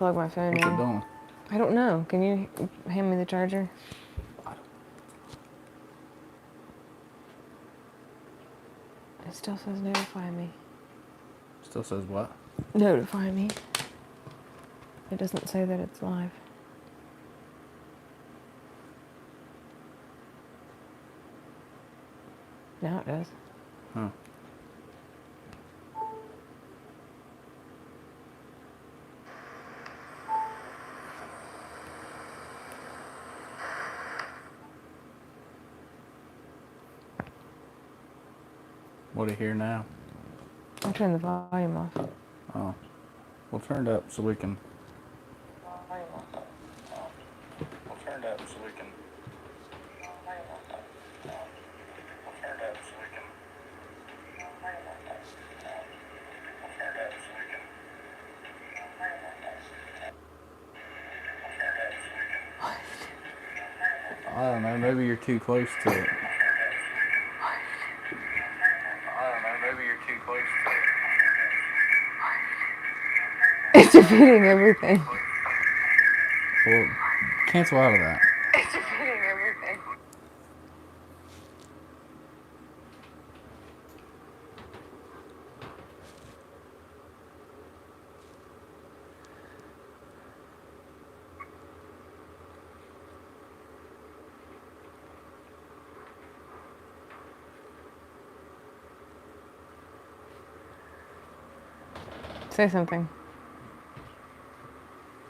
plug my phone What's it in. doing? I don't know. Can you hand me the charger? It still says notify me. Still says what? Notify me. It doesn't say that it's live. Now it does. Huh. What do you hear now? I'll turn the volume off. Oh. We'll turn it up so we can. We'll turn it up so we can. I don't know, maybe you're too close to it. It's repeating everything. Well, cancel out of that. It's repeating everything. Say something.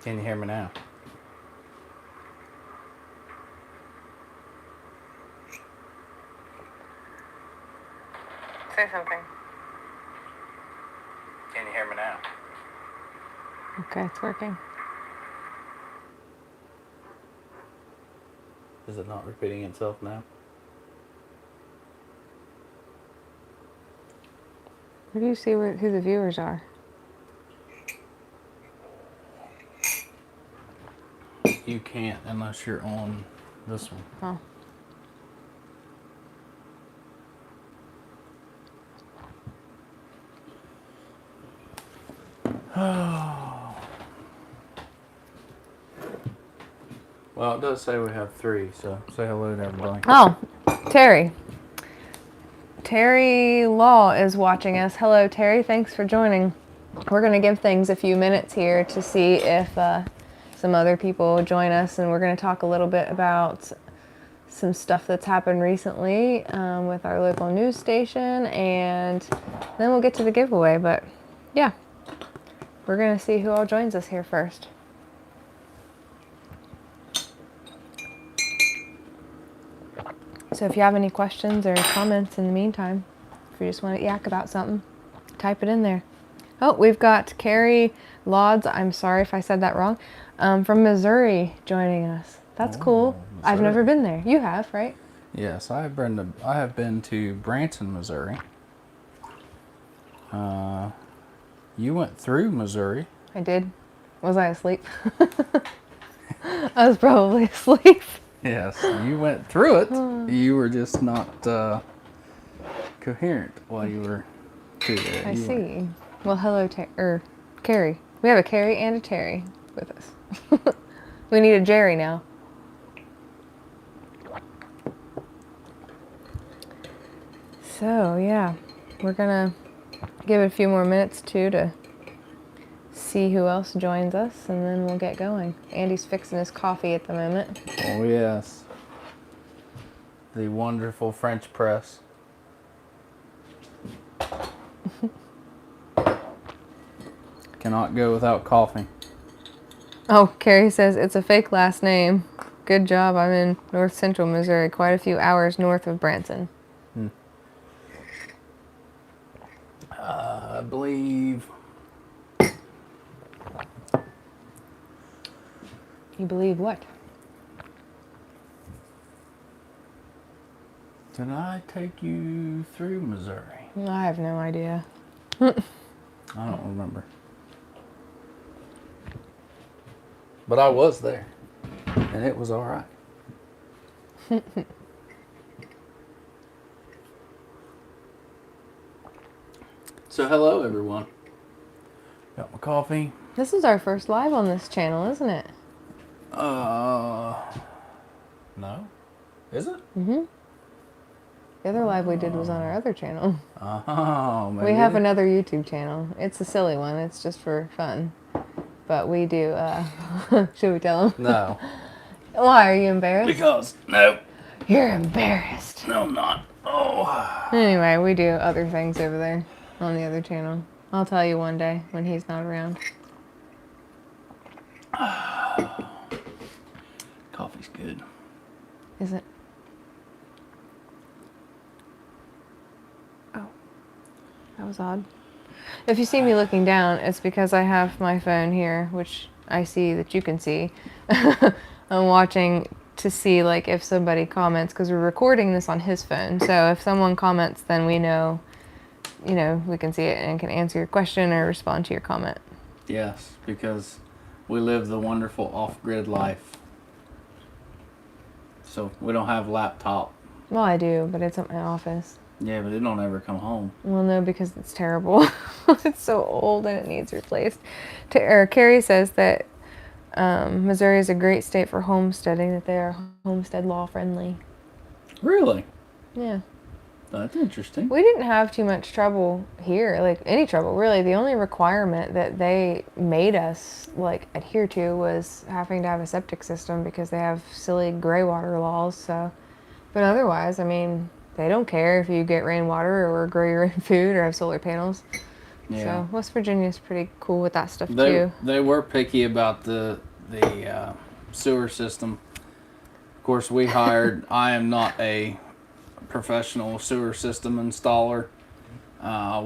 Can you hear me now? Say something. Can you hear me now? Okay, it's working. Is it not repeating itself now? Where do you see who the viewers are? You can't unless you're on this one. Oh. Well, it does say we have 3, so say hello to everybody. Oh, Terry. Terry Law is watching us. Hello, Terry. Thanks for joining. We're going to give things a few minutes here to see if some other people join us, and we're going to talk a little bit about some stuff that's happened recently with our local news station, and then we'll get to the giveaway. But yeah, we're going to see who all joins us here first. So if you have any questions or comments in the meantime, if you just want to yak about something, type it in there. Oh, we've got Carrie Lauds, I'm sorry if I said that wrong, from Missouri joining us. That's cool. Missouri. I've never been there. You have, right? Yes, I have been to Branson, Missouri. You went through Missouri. I did. Was I asleep? I was probably asleep. Yes, you went through it. You were just not coherent while you were through there. I see. Well, hello, Carrie. We have a Carrie and a Terry with us. We need a Jerry now. So, yeah, we're going to give it a few more minutes, too, to see who else joins us, and then we'll get going. Andy's fixing his coffee at the moment. Oh, yes. The wonderful French press. Cannot go without coffee. Oh, Carrie says it's a fake last name. Good job. I'm in north central Missouri, quite a few hours north of Branson. I believe. You believe what? Did I take you through Missouri? I have no idea. I don't remember. But I was there. And it was all right. So hello, everyone. Got my coffee. This is our first live on this channel, isn't it? No. Is it? The other live we did was on our other channel. Oh, maybe. We have another YouTube channel. It's a silly one. It's just for fun. But we do, should we tell them? No. Why, are you embarrassed? Because, no. You're embarrassed. No, I'm not. Oh. Anyway, we do other things over there on the other channel. I'll tell you one day when he's not around. Coffee's good. Is it? Oh. That was odd. If you see me looking down, it's because I have my phone here, which I see that you can see. I'm watching to see like if somebody comments, because we're recording this on his phone. So if someone comments, then we know, you know, we can see it and can answer your question or respond to your comment. Yes, because we live the wonderful off-grid life. So we don't have laptop. Well, I do, but it's at my office. Yeah, but it don't ever come home. Well, no, because it's terrible. It's so old and it needs replaced. Carrie says that Missouri is a great state for homesteading, that they are homestead law friendly. Really? Yeah. That's interesting. We didn't have too much trouble here, like any trouble really. The only requirement that they made us like adhere to was having to have a septic system because they have silly gray water laws. So, but otherwise, I mean, they don't care if you get rainwater or grow your own food or have solar panels. Yeah. So West Virginia's pretty cool with that stuff too. They were picky about the sewer system. Of course, we hired. I am not a professional sewer system installer.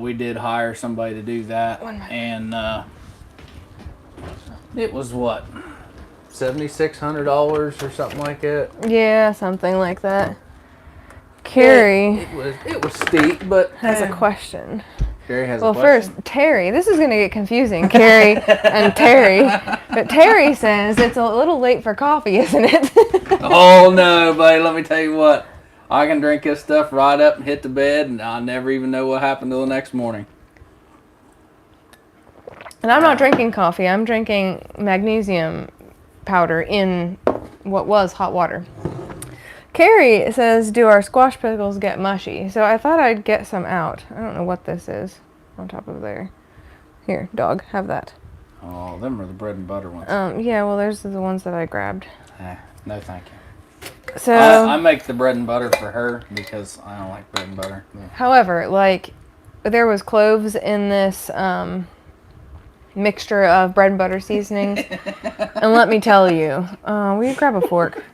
We did hire somebody to do that, and it was what, $7,600 or something like that. Yeah, something like that. Carrie It was steep, but has a question. Carrie has Well, a question. first, Terry. This is going to get confusing, Carrie and Terry. But Terry says it's a little late for coffee, isn't it? Oh no, buddy! Let me tell you what. I can drink this stuff right up and hit the bed, and I'll never even know what happened till the next morning. And I'm not drinking coffee. I'm drinking magnesium powder in what was hot water. Carrie says, do our squash pickles get mushy? So I thought I'd get some out. I don't know what this is on top of there. Here, dog, have that. Oh, them are the bread and butter ones. Yeah, well, there's the ones that I grabbed. No, thank you. So I make the bread and butter for her because I don't like bread and butter. Yeah. However, like, there was cloves in this mixture of bread and butter seasonings. And let me tell you, will you grab a fork?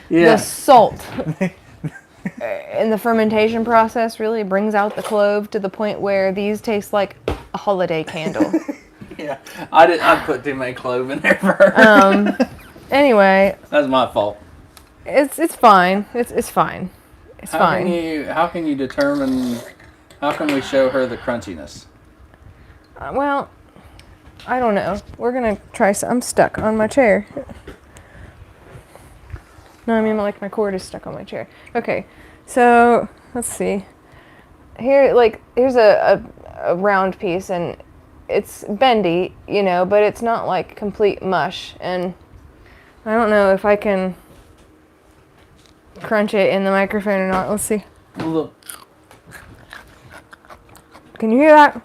The salt in the fermentation process really brings out the clove to the point where these taste like a holiday candle. Yeah, I put too many clove in there for her. Anyway, That's my fault. it's fine. It's fine. It's fine. How can you determine? How can we show her the crunchiness? Well, I don't know. We're gonna try some. I'm stuck on my chair. No, I mean like my cord is stuck on my chair. Okay, so let's see. Here's a round piece, and it's bendy, you know, but it's not like complete mush. And I don't know if I can crunch it in the microphone or not. Let's see. Look, Can you hear that?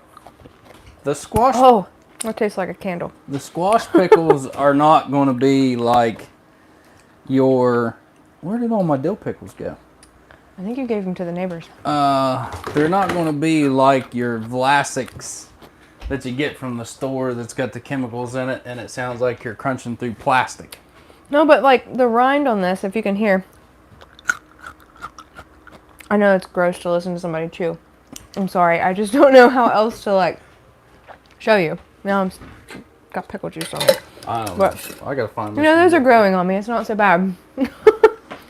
the squash. Oh, that tastes like a candle. The squash pickles are not going to be like your. Where did all my dill pickles go? I think you gave them to the neighbors. They're not going to be like your Vlasics that you get from the store that's got the chemicals in it, and it sounds like you're crunching through plastic. No, but like the rind on this, if you can hear. I know it's gross to listen to somebody chew. I'm sorry. I just don't know how else to like show you. Now I'm got pickle juice on me. I don't But, know. I gotta find. You know, those are growing on me. It's not so bad.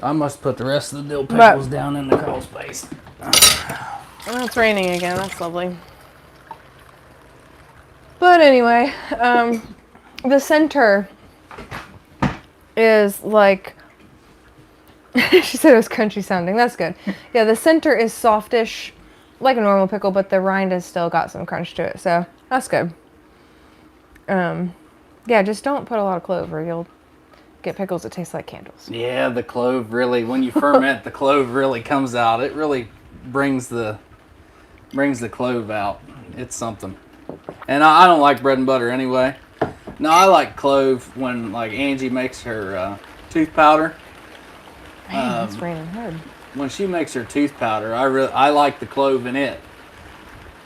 I must put the rest of the dill pickles down in the crawl space. Oh, it's raining again. That's lovely. But anyway, the center is like. She said it was crunchy sounding. That's good. Yeah, the center is softish, like a normal pickle, but the rind has still got some crunch to it. So that's good. Yeah, just don't put a lot of clove or you'll get pickles that taste like candles. Yeah, the clove really, when you ferment, the clove really comes out. It really brings the clove out. It's something. And I don't like bread and butter anyway. No, I like clove when like Angie makes her tooth powder. Man, it's raining hard. When she makes her tooth powder, I like the clove in it.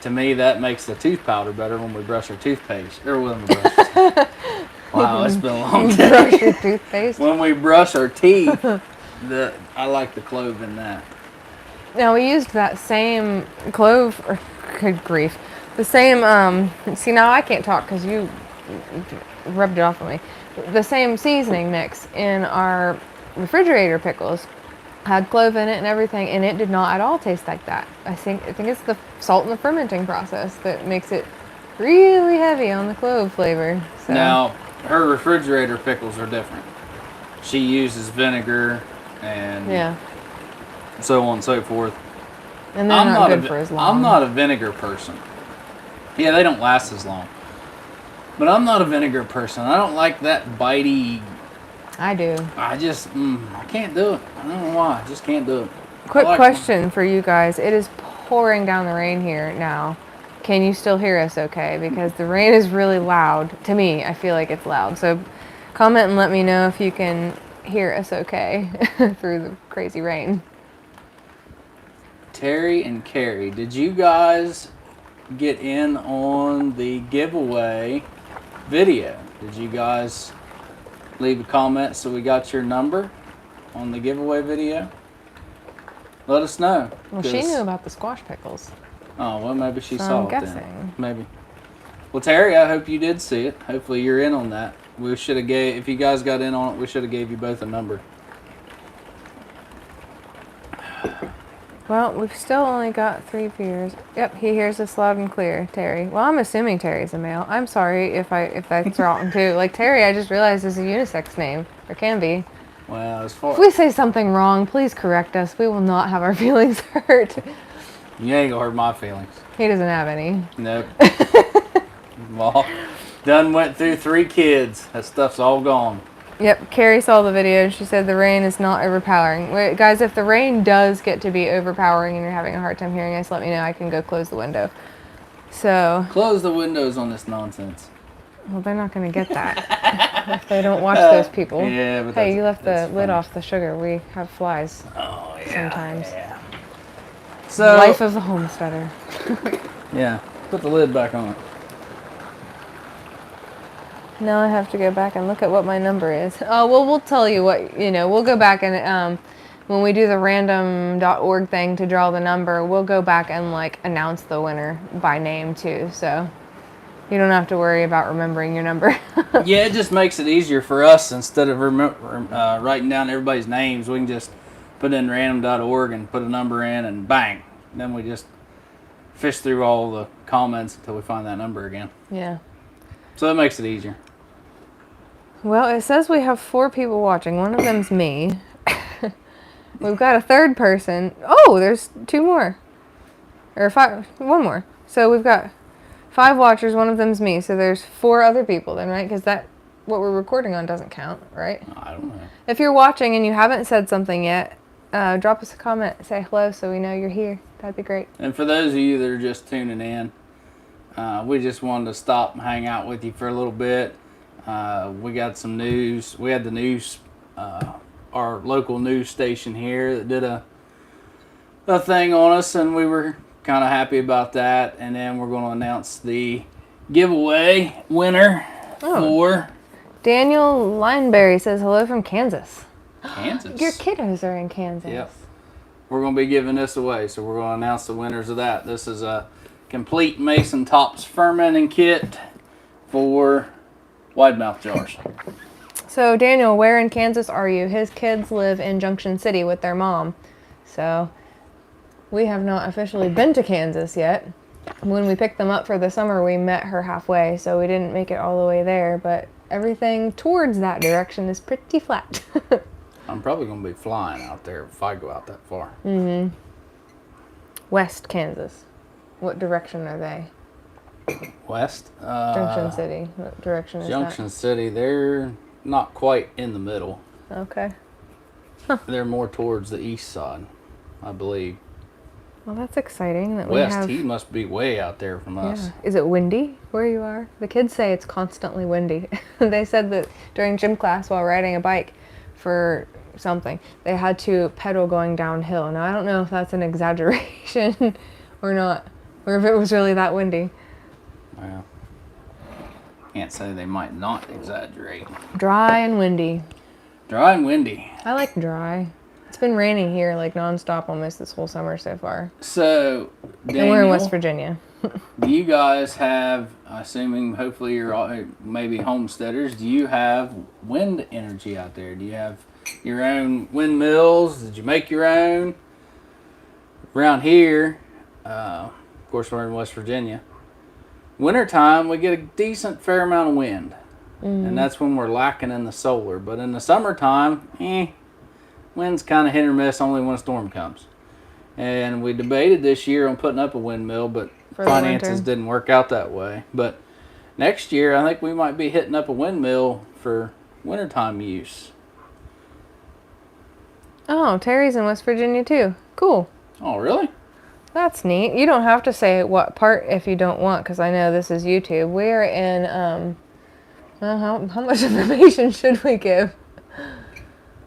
To me, that makes the tooth powder better when we brush our toothpaste. Or when we brush. Wow, it's been a long day. Brush your toothpaste. When we brush our teeth, I like the clove in that. Now we used that same clove, or good grief, the same. See, now I can't talk because you rubbed it off on me. The same seasoning mix in our refrigerator pickles had clove in it and everything, and it did not at all taste like that. I think it's the salt in the fermenting process that makes it really heavy on the clove flavor. So. Now, her refrigerator pickles are different. She uses vinegar and so on and so forth. And they're not good for as long. I'm not a vinegar person. Yeah, they don't last as long. But I'm not a vinegar person. I don't like that bitey. I do. I just, I can't do it. I don't know why. I just can't do it. Quick question for you guys. It is pouring down the rain here now. Can you still hear us okay? Because the rain is really loud. To me, I feel like it's loud. So comment and let me know if you can hear us okay through the crazy rain. Terry and Carrie, did you guys get in on the giveaway video? Did you guys leave a comment so we got your number on the giveaway video? Let us know. Well, she knew about the squash pickles. Oh, well, maybe she So saw I'm it guessing. then. Maybe. Well, Terry, I hope you did see it. Hopefully you're in on that. We should have if you guys got in on it, we should have gave you both a number. Well, we've still only got 3 viewers. Yep, he hears us loud and clear, Terry. Well, I'm assuming Terry's a male. I'm sorry if that's wrong too. Like Terry, I just realized is a unisex name, or can be. Well, as far If we say something wrong, please correct us. We will not have our feelings hurt. you ain't gonna hurt my feelings. He doesn't have any. Nope. Well, done went through 3 kids. That stuff's all gone. Yep, Carrie saw the video and she said the rain is not overpowering. Wait, guys, if the rain does get to be overpowering and you're having a hard time hearing us, let me know. I can go close the window. So. Close the windows on this nonsense. Well, they're not going to get that if they don't watch those people. Yeah, but hey, you left the lid funny. off the sugar. We have flies. Oh, yeah. Sometimes. Yeah. So, Life of the homesteader. yeah, put the lid back on it. Now I have to go back and look at what my number is. Oh, well, we'll tell you what, we'll go back and when we do the random.org thing to draw the number, we'll go back and announce the winner by name too. So you don't have to worry about remembering your number. Yeah, it just makes it easier for us instead of writing down everybody's names. We can just put in random.org and put a number in and bang. Then we just fish through all the comments until we find that number again. Yeah. So that makes it easier. Well, it says we have 4 people watching. One of them's me. We've got a third person. Oh, there's 2 more. Or 5. 1 more. So we've got 5 watchers. One of them's me. So there's 4 other people then, right? Because what we're recording on doesn't count, right? I don't know. If you're watching and you haven't said something yet, drop us a comment. Say hello so we know you're here. That'd be great. And for those of you that are just tuning in, we just wanted to stop and hang out with you for a little bit. We got some news. We had the news, our local news station here that did a thing on us, and we were kind of happy about that. And then we're going to announce the giveaway winner for Daniel Lineberry says hello from Kansas. Kansas. Your kiddos are in Kansas. Yep. We're going to be giving this away, so we're going to announce the winners of that. This is a complete Mason Tops fermenting kit for wide mouth jars. So Daniel, where in Kansas are you? His kids live in Junction City with their mom. So we have not officially been to Kansas yet. When we picked them up for the summer, we met her halfway, so we didn't make it all the way there, but everything towards that direction is pretty flat. I'm probably going to be flying out there if I go out that far. Mm-hmm. West Kansas. What direction are they? West. Junction City. What direction is Junction City. They're not quite in the middle. that? Okay. They're more towards the east side, I believe. Well, that's exciting that we West, have. he must be way out there from us. Yeah. Is it windy where you are? The kids say it's constantly windy. They said that during gym class while riding a bike for something, they had to pedal going downhill. Now, I don't know if that's an exaggeration or not, or if it was really that windy. Well, can't say they might not exaggerate. Dry and windy. Dry and windy. I like dry. It's been raining here like nonstop almost this whole summer so far. So, Daniel, And we're in West Virginia. do you guys have, assuming hopefully you're all, maybe homesteaders, do you have wind energy out there? Do you have your own windmills? Did you make your own? Around here, of course we're in West Virginia, wintertime we get a decent fair amount of wind. And that's when we're lacking in the solar. But in the summertime, wind's kind of hit or miss only when a storm comes. And we debated this year on putting up a windmill, but For the finances winter. didn't work out that way. But next year, I think we might be hitting up a windmill for wintertime use. Oh, Terry's in West Virginia too. Cool. Oh, really? That's neat. You don't have to say what part if you don't want, because I know this is YouTube. We're in, how much information should we give?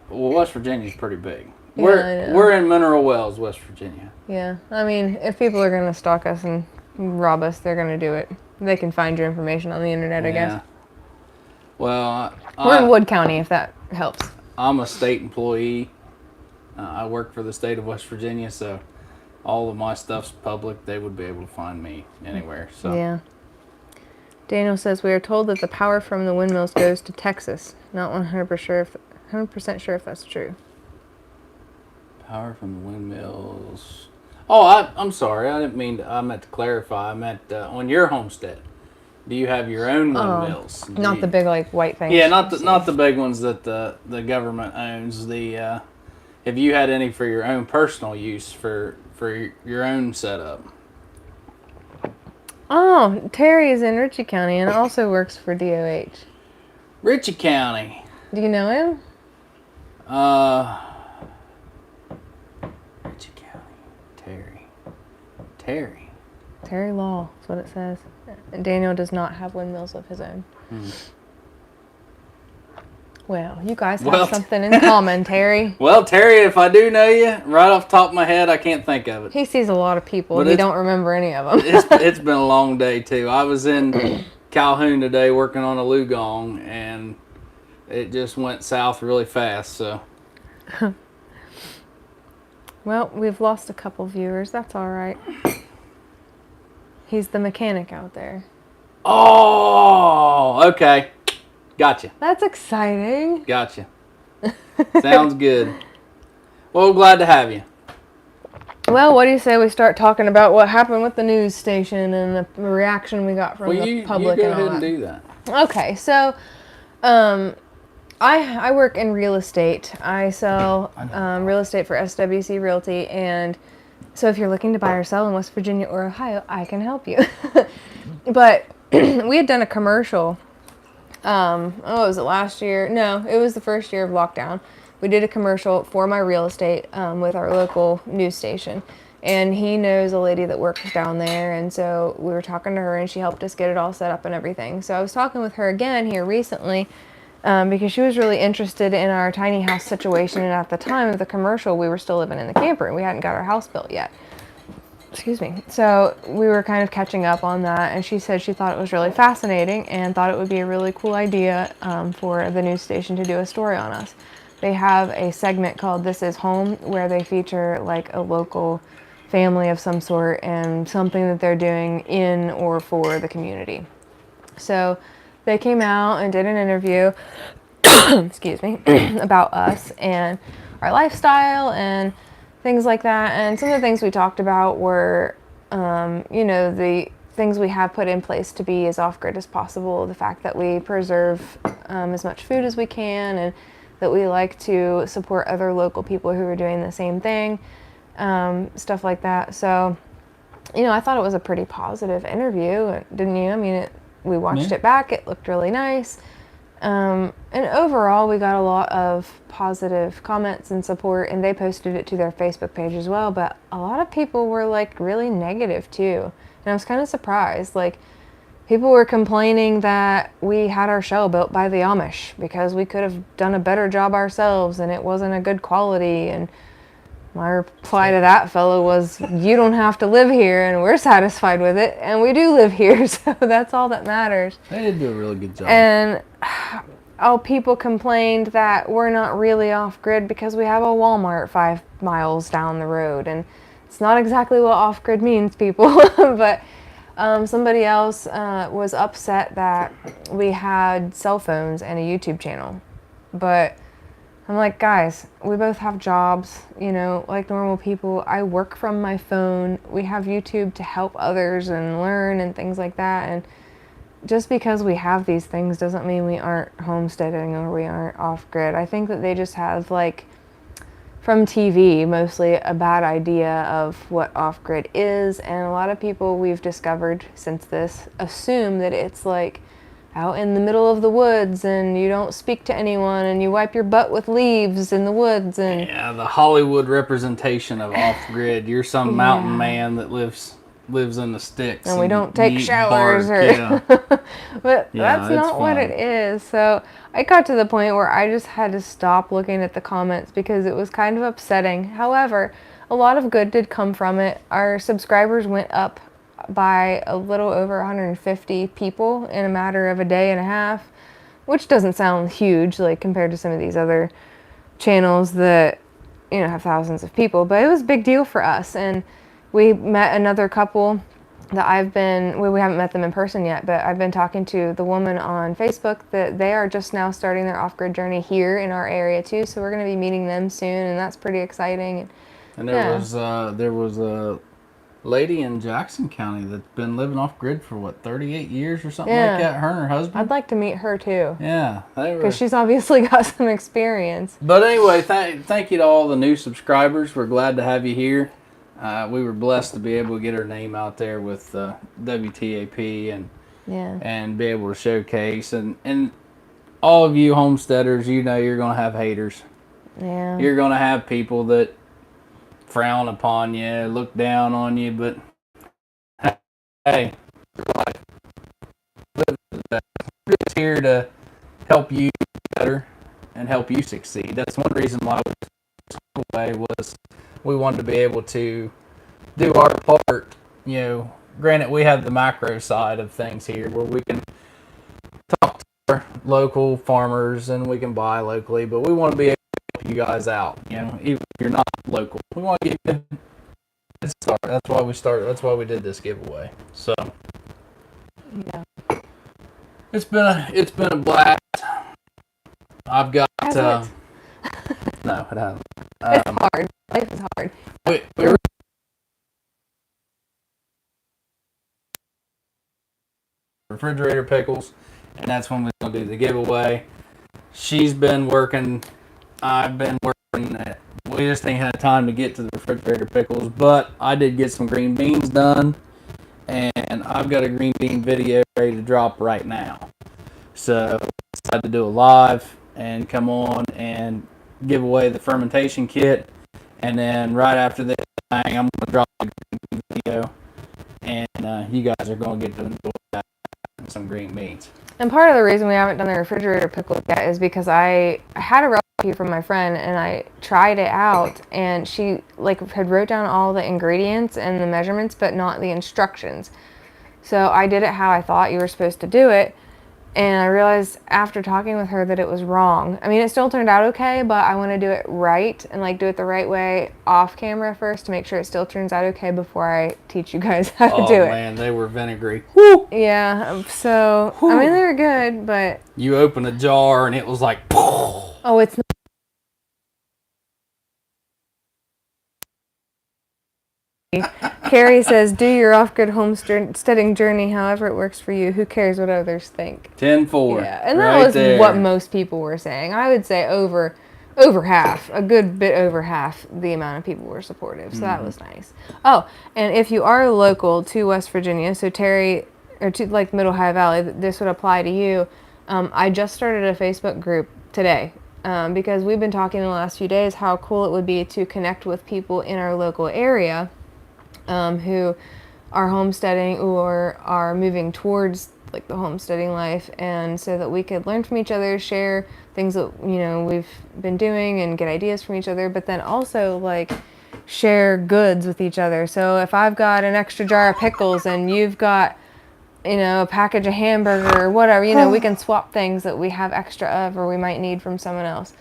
Well, West Virginia's pretty big. Yeah, I know. We're in Mineral Wells, West Virginia. Yeah, I mean, if people are going to stalk us and rob us, they're going to do it. They can find your information on the internet, I guess. Well, We're in Wood County, if that helps. I'm a state employee. I work for the state of West Virginia, so all of my stuff's public. They would be able to find me anywhere. So Yeah. Daniel says we are told that the power from the windmills goes to Texas. Not 100% sure if that's true. Power from the windmills. Oh, I'm sorry. I didn't mean to, I meant to clarify. I meant on your homestead. Do you have your own windmills? Do Not you- the big like white things. Yeah, not the big ones that the government owns. Have you had any for your own personal use for your own setup? Oh, Terry is in Ritchie County and also works for DOH. Ritchie County. Do you know him? Ritchie County. Terry. Terry Law is what it says. And Daniel does not have windmills of his own. Well, you guys have Well, something in common, Terry. Well, Terry, if I do know you, right off the top of my head, I can't think of it. He sees a lot of people. But He it's- don't remember any of them. It's been a long day too. I was in Calhoun today working on a Lugong, and it just went south really fast. So Well, we've lost a couple viewers. That's all right. He's the mechanic out there. oh, okay, gotcha. That's exciting. Gotcha. Sounds good. Well, glad to have you. Well, what do you say we start talking about what happened with the news station and the reaction we got from Well, the you public go and ahead all and that? do that. Okay, so I work in real estate. I sell real estate for SWC Realty, and so if you're looking to buy or sell in West Virginia or Ohio, I can help you. But we had done a commercial. Was it last year? No, it was the first year of lockdown. We did a commercial for my real estate with our local news station. And he knows a lady that works down there. And so we were talking to her and she helped us get it all set up and everything. So I was talking with her again here recently because she was really interested in our tiny house situation. And at the time of the commercial, we were still living in the camper and we hadn't got our house built yet. Excuse me. So we were kind of catching up on that, and she said she thought it was really fascinating and thought it would be a really cool idea for the news station to do a story on us. They have a segment called This Is Home where they feature like a local family of some sort and something that they're doing in or for the community. So they came out and did an interview, excuse me, about us and our lifestyle and things like that. And some of the things we talked about were, the things we have put in place to be as off-grid as possible, the fact that we preserve as much food as we can, and that we like to support other local people who are doing the same thing, stuff like that. So I thought it was a pretty positive interview, didn't you? I mean, we watched Yeah. it back. It looked really nice. And overall, we got a lot of positive comments and support, and they posted it to their Facebook page as well. But a lot of people were like really negative too. And I was kind of surprised. Like, people were complaining that we had our show built by the Amish because we could have done a better job ourselves and it wasn't a good quality. And my reply to that fellow was, you don't have to live here, and we're satisfied with it, and we do live here, so that's all that matters. They did do a really good job. And people complained that we're not really off grid because we have a Walmart 5 miles down the road, and it's not exactly what off grid means, people. But somebody else was upset that we had cell phones and a YouTube channel, but I'm like, guys, we both have jobs, like normal people. I work from my phone. We have YouTube to help others and learn and things like that. And just because we have these things doesn't mean we aren't homesteading or we aren't off grid. I think that they just have, like, from TV, mostly a bad idea of what off grid is. And a lot of people we've discovered since this assume that it's like out in the middle of the woods and you don't speak to anyone and you wipe your butt with leaves in the woods. And yeah, the Hollywood representation of off grid. You're some mountain man that lives in the sticks, and we don't take eat showers bark. or Yeah. but Yeah, that's it's not what fun. it is. So I got to the point where I just had to stop looking at the comments because it was kind of upsetting. However, a lot of good did come from it. Our subscribers went up by a little over 150 people in a matter of a day and a half, which doesn't sound huge, like, compared to some of these other channels that have thousands of people, but it was a big deal for us. And we met another couple that we haven't met them in person yet, but I've been talking to the woman on Facebook that they are just now starting their off-grid journey here in our area too, so we're going to be meeting them soon, and that's pretty exciting. And there was a lady in Jackson County that's been living off grid for 38 years or something like that. Her and her husband. I'd like to meet her too. Yeah, because she's obviously got some experience. But anyway, thank you to all the new subscribers. We're glad to have you here. We were blessed to be able to get our name out there with WTAP and be able to showcase. And all of you homesteaders, you're going to have haters. Yeah. You're going to have people that frown upon you, look down on you, but hey, we're just here to help you better and help you succeed. That's one reason why we wanted to be able to do our part. Granted, we have the macro side of things here where we can talk to our local farmers and we can buy locally, but we want to be able to help you guys out. Even if you're not local, we want to get you a start. That's why we started. That's why we did this giveaway. So yeah, it's been a blast. I've got no, it hasn't. It's hard. Life is hard. We're refrigerator pickles, and that's when we're going to do the giveaway. She's been working. I've been working. We just ain't had time to get to the refrigerator pickles, but I did get some green beans done, and I've got a green bean video ready to drop right now. So I decided to do a live and come on and give away the fermentation kit, and then right after this, I'm going to drop the green bean video, and you guys are going to get to enjoy that. Some green beans. And part of the reason we haven't done the refrigerator pickle yet is because I had a recipe from my friend and I tried it out, and she had wrote down all the ingredients and the measurements but not the instructions. So I did it how I thought you were supposed to do it, and I realized after talking with her that it was wrong. I mean, it still turned out okay, but I want to do it right and do it the right way off camera first to make sure it still turns out okay before I teach you guys how to do it. Oh man, they were vinegary. Woo! Yeah, so I mean they were good, but you open a jar and it was like, oh, it's not. Carrie says, do your off-grid homesteading journey however it works for you. Who cares what others think? 10-4. Yeah, and that was what most people were saying. I would say over over half, a good bit over half the amount of people were supportive. So that was nice. Oh, and if you are local to West Virginia, so Terry, or to like Middle Ohio Valley, this would apply to you. I just started a Facebook group today because we've been talking in the last few days how cool it would be to connect with people in our local area who are homesteading or are moving towards like the homesteading life, and so that we could learn from each other, share things that we've been doing and get ideas from each other, but then also like share goods with each other. So if I've got an extra jar of pickles and you've got a package of hamburger or whatever, we can swap things that we have extra of or we might need from someone else.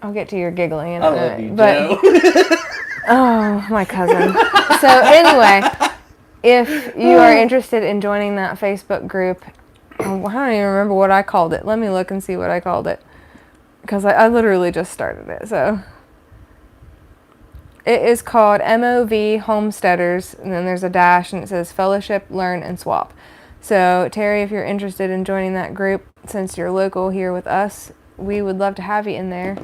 I'll get to your giggling in a minute, but oh, my cousin. So anyway, if you are interested in joining that Facebook group, I don't even remember what I called it. Let me look and see what I called it, because I literally just started it. So it is called MOV Homesteaders, and then there's a dash, and it says Fellowship, Learn, and Swap. So Terry, if you're interested in joining that group, since you're local here with us, we would love to have you in there.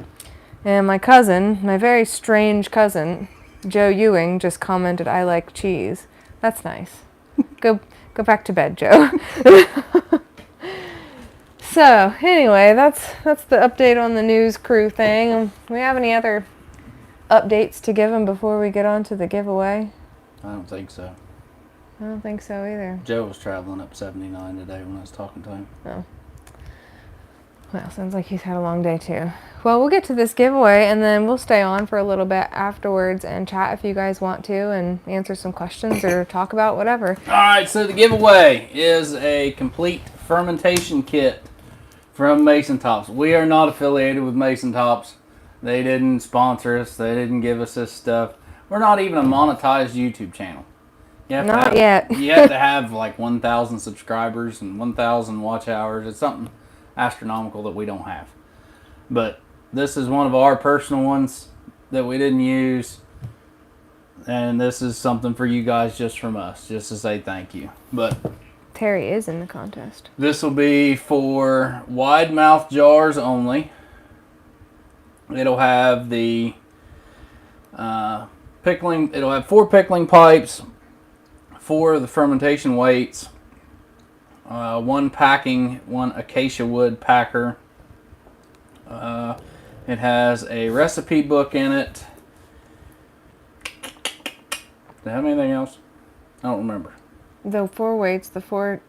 And my cousin, my very strange cousin, Joe Ewing, just commented, "I like cheese." That's nice. Go back to bed, Joe. So anyway, that's the update on the news crew thing. We have any other updates to give them before we get on to the giveaway? I don't think so. I don't think so either. Joe was traveling up 79 today when I was talking to him. Oh. Well, sounds like he's had a long day too. Well, we'll get to this giveaway and then we'll stay on for a little bit afterwards and chat if you guys want to and answer some questions or talk about whatever. All right, so the giveaway is a complete fermentation kit from Mason Tops. We are not affiliated with Mason Tops. They didn't sponsor us. They didn't give us this stuff. We're not even a monetized YouTube channel. Not yet. You have to have like 1,000 subscribers and 1,000 watch hours. It's something astronomical that we don't have. But this is one of our personal ones that we didn't use. And this is something for you guys just from us, just to say thank you. But Terry is in the contest. this will be for wide mouth jars only. It'll have the pickling. It'll have 4 pickling pipes, 4 of the fermentation weights, 1 packing, 1 acacia wood packer. It has a recipe book in it. Do I have anything else? I don't remember. The 4 weights, the 4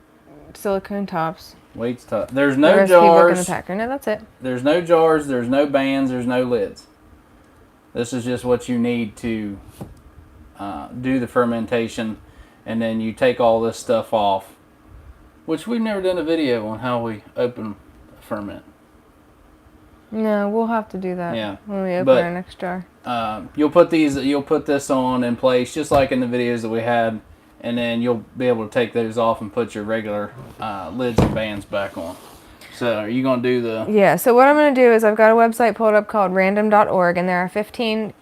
silicone tops. Weights top. There's no the recipe book and jars. the packer. No, that's it. There's no jars. There's no bands. There's no lids. This is just what you need to do the fermentation, and then you take all this stuff off, which we've never done a video on how we open a ferment. No, we'll have to do that. Yeah, when we open our next jar. You'll put this on in place just like in the videos that we had, and then you'll be able to take those off and put your regular lids and bands back on. So are you going to do the... Yeah, so what I'm going to do is I've got a website pulled up called random.org, and there are 15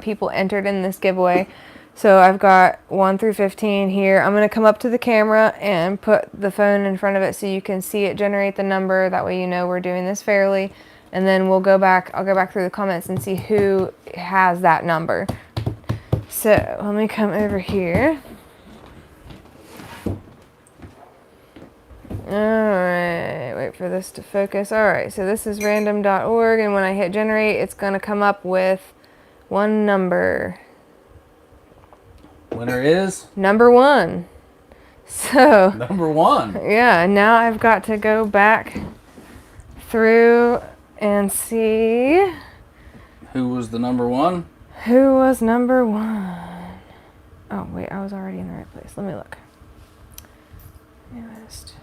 people entered in this giveaway. So I've got 1 through 15 here. I'm going to come up to the camera and put the phone in front of it so you can see it generate the number. That way you know we're doing this fairly. And then I'll go back through the comments and see who has that number. So let me come over here. Alright, wait for this to focus. Alright, so this is random.org, and when I hit generate, it's going to come up with one number. Winner is? Number 1. So, Number 1. Yeah, now I've got to go back through and see who was the number 1. Who was number 1? Oh, wait, I was already in the right place. Let me look. Newest.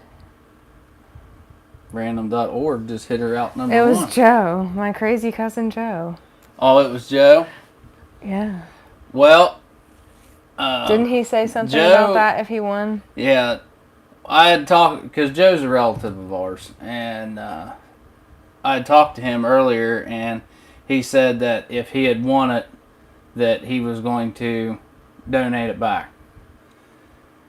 Random.org just hit her out number 1. It was Joe, my crazy cousin Joe. Oh, it was Joe? Yeah. Well, didn't he say something Joe, about that if he won? Yeah. I had talked, because Joe's a relative of ours, and I had talked to him earlier, and he said that if he had won it, that he was going to donate it back.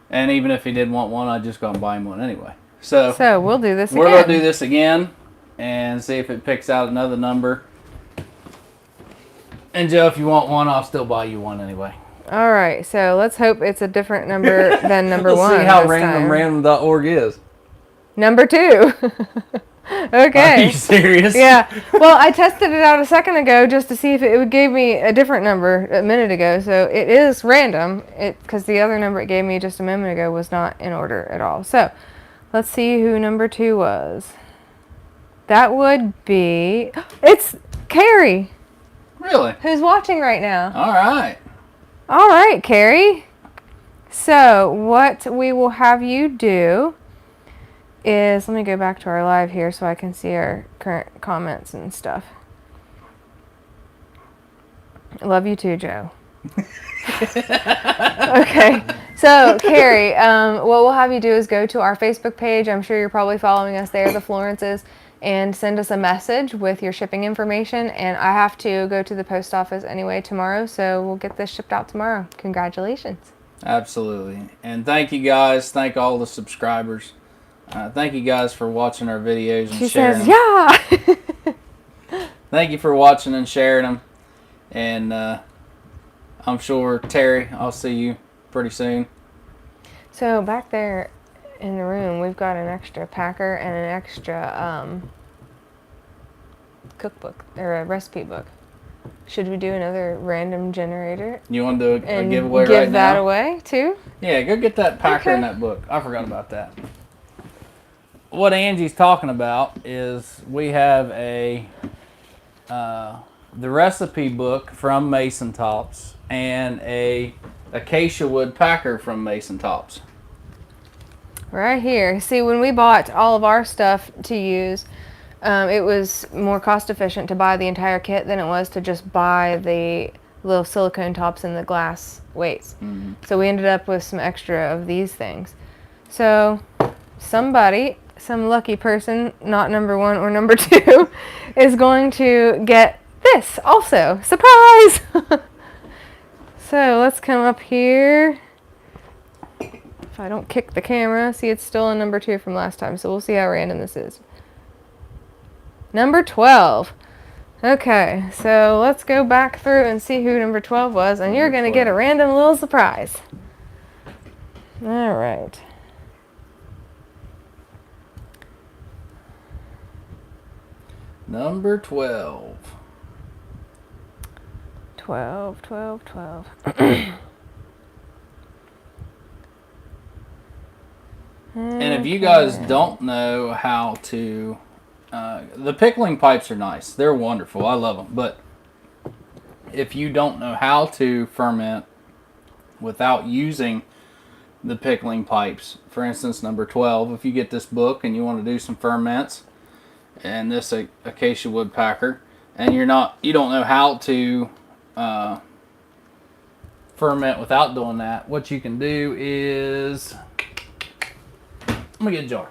And even if he did want one, I'd just go and buy him one anyway. So we'll do this again. We're going to do this again and see if it picks out another number. And Joe, if you want one, I'll still buy you one anyway. All right, so let's hope it's a different number than number Let's one. see how this random time. random.org is. Number 2. Okay. Are you serious? Yeah. Well, I tested it out a second ago just to see if it gave me a different number a minute ago. So it is random. Because the other number it gave me just a moment ago was not in order at all. So let's see who number 2 was. That would be. It's Carrie. Really? Who's watching right now? All right. All right, Carrie. So what we will have you do is, let me go back to our live here so I can see our current comments and stuff. I love you too, Joe. Okay, so Carrie, what we'll have you do is go to our Facebook page. I'm sure you're probably following us there, The Florences, and send us a message with your shipping information. And I have to go to the post office anyway tomorrow, so we'll get this shipped out tomorrow. Congratulations. Absolutely. And thank you guys. Thank all the subscribers. Thank you guys for watching our videos and She sharing says, them. yeah. Thank you for watching and sharing them. And I'm sure, Terry, I'll see you pretty soon. So back there in the room, we've got an extra packer and an extra cookbook or a recipe book. Should we do another random generator You want to do a and giveaway give right that now? away too? Yeah, go get that packer and that book. I forgot about that. What Angie's talking about is we have the recipe book from Mason Tops and a acacia wood packer from Mason Tops. Right here. See, when we bought all of our stuff to use, it was more cost efficient to buy the entire kit than it was to just buy the little silicone tops and the glass weights. Mm-hmm. So we ended up with some extra of these things. So somebody, some lucky person, not number 1 or number 2, is going to get this also. Surprise! So let's come up here. If I don't kick the camera, see, it's still a number 2 from last time, so we'll see how random this is. Number 12. Okay, so let's go back through and see who number 12 was, and you're going to get a random little surprise. All right. Number 12. 12, 12, 12. And if you guys don't know how to, the pickling pipes are nice. They're wonderful. I love them. But if you don't know how to ferment without using the pickling pipes, for instance, number 12, if you get this book and you want to do some ferments and this acacia wood packer, and you don't know how to ferment without doing that, what you can do is, let me get a jar.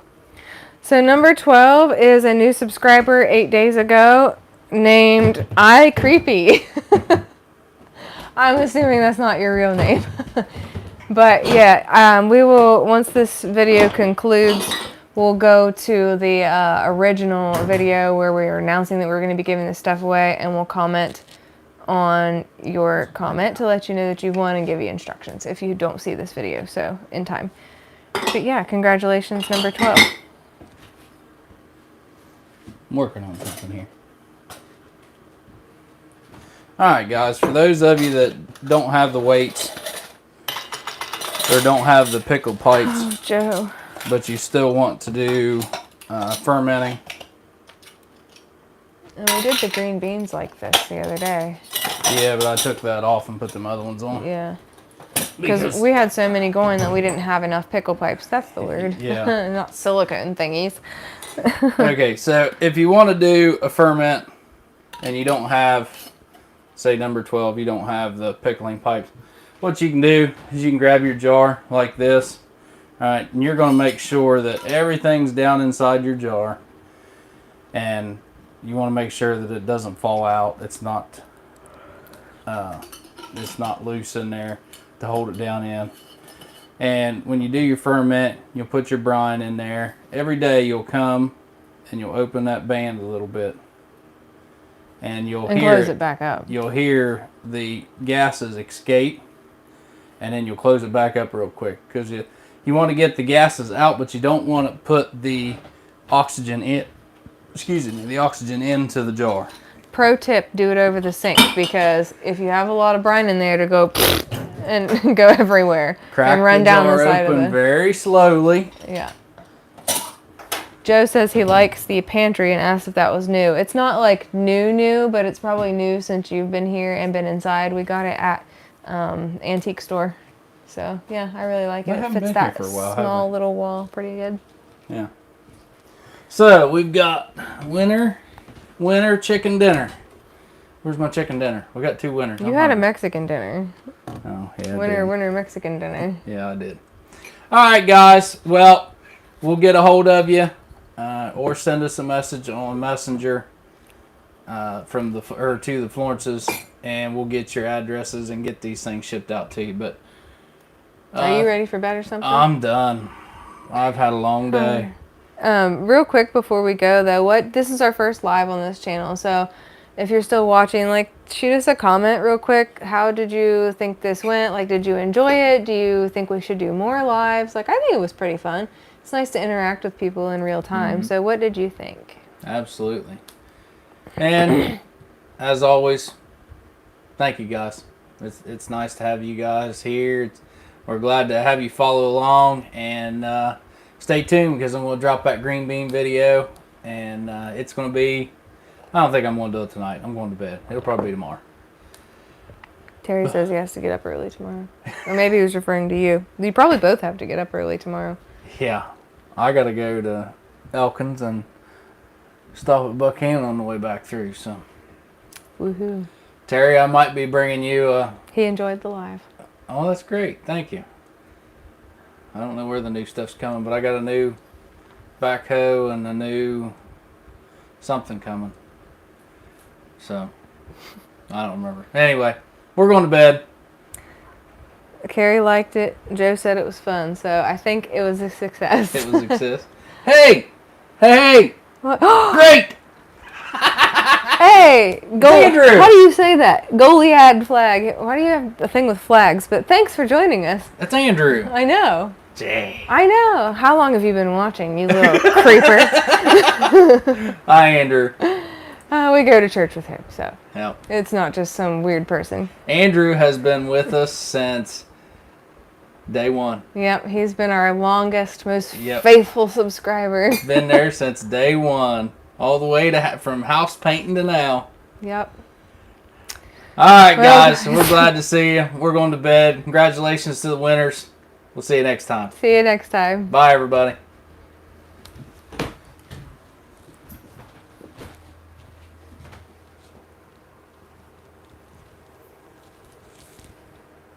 So number 12 is a new subscriber 8 days ago named iCreepy. I'm assuming that's not your real name. But yeah, we will, once this video concludes, we'll go to the original video where we're announcing that we're going to be giving this stuff away, and we'll comment on your comment to let you know that you've won and give you instructions if you don't see this video, so in time. But yeah, congratulations, number 12. I'm working on something here. Alright guys, for those of you that don't have the weights or don't have the pickled pipes, Oh, Joe. but you still want to do fermenting. And we did the green beans like this the other day. Yeah, but I took that off and put them other ones on. Yeah. Because we had so many going that we didn't have enough pickle pipes. That's the word. Yeah. Not silicone thingies. Okay, so if you want to do a ferment and you don't have, say number 12, you don't have the pickling pipes, what you can do is you can grab your jar like this. Alright, and you're going to make sure that everything's down inside your jar. And you want to make sure that it doesn't fall out. It's not loose in there to hold it down in. And when you do your ferment, you'll put your brine in there. Every day you'll come and you'll open that band a little bit. and you'll And hear close it back up. You'll hear the gases escape, and then you'll close it back up real quick because you want to get the gases out, but you don't want to put the oxygen in. Excuse me, the oxygen into the jar. Pro tip: do it over the sink, because if you have a lot of brine in there to go and go everywhere Crack and run the down jar the side open of it. very slowly. Yeah. Joe says he likes the pantry and asked if that was new. It's not like new, but it's probably new since you've been here and been inside. We got it at antique store. So yeah, I really like it. We It haven't fits been that here for a while, have small we? little wall pretty good. Yeah. So we've got winter chicken dinner. Where's my chicken dinner? We got 2 winners. You had a Mexican dinner. Oh yeah. I Winter did. Mexican dinner. Yeah, I did. All right, guys. Well, we'll get a hold of you, or send us a message on Messenger to the Florences, and we'll get your addresses and get these things shipped out to you. But Are you ready for bed or something? I'm done. I've had a long day. Real quick before we go though, this is our first live on this channel, so if you're still watching, like, shoot us a comment real quick. How did you think this went? Like, did you enjoy it? Do you think we should do more lives? Like, I think it was pretty fun. It's nice to interact with people in real time. So what did you think? Absolutely. And as always, thank you guys. It's nice to have you guys here. We're glad to have you follow along, and stay tuned because I'm going to drop that green bean video, and it's going to be, I don't think I'm going to do it tonight. I'm going to bed. It'll probably be tomorrow. Terry says he has to get up early tomorrow. Or maybe he was referring to you. You probably both have to get up early tomorrow. Yeah. I got to go to Elkins and stop at Buckhannon on the way back through. So, Woohoo. Terry, I might be bringing you He enjoyed the live. Oh, that's great. Thank you. I don't know where the new stuff's coming, but I got a new backhoe and a new something coming. So, I don't remember. Anyway, we're going to bed. Carrie liked it. Joe said it was fun, so I think it was a success. It was a success. Hey! What? Great! Hey! Andrew! How do you say that? Goliad flag. Why do you have a thing with flags? But thanks for joining us. That's Andrew. I know. Jay. I know. How long have you been watching, you little creeper? Hi, Andrew. We go to church with him, so Yep. it's not just some weird person. Andrew has been with us since day one. Yep, he's been our longest, most Yep. faithful subscriber. Been there since day one. All the way to from house painting to now. Yep. All right, Well, guys. We're glad to see you. We're going to bed. Congratulations to the winners. We'll see you next time. See you next time. Bye, everybody.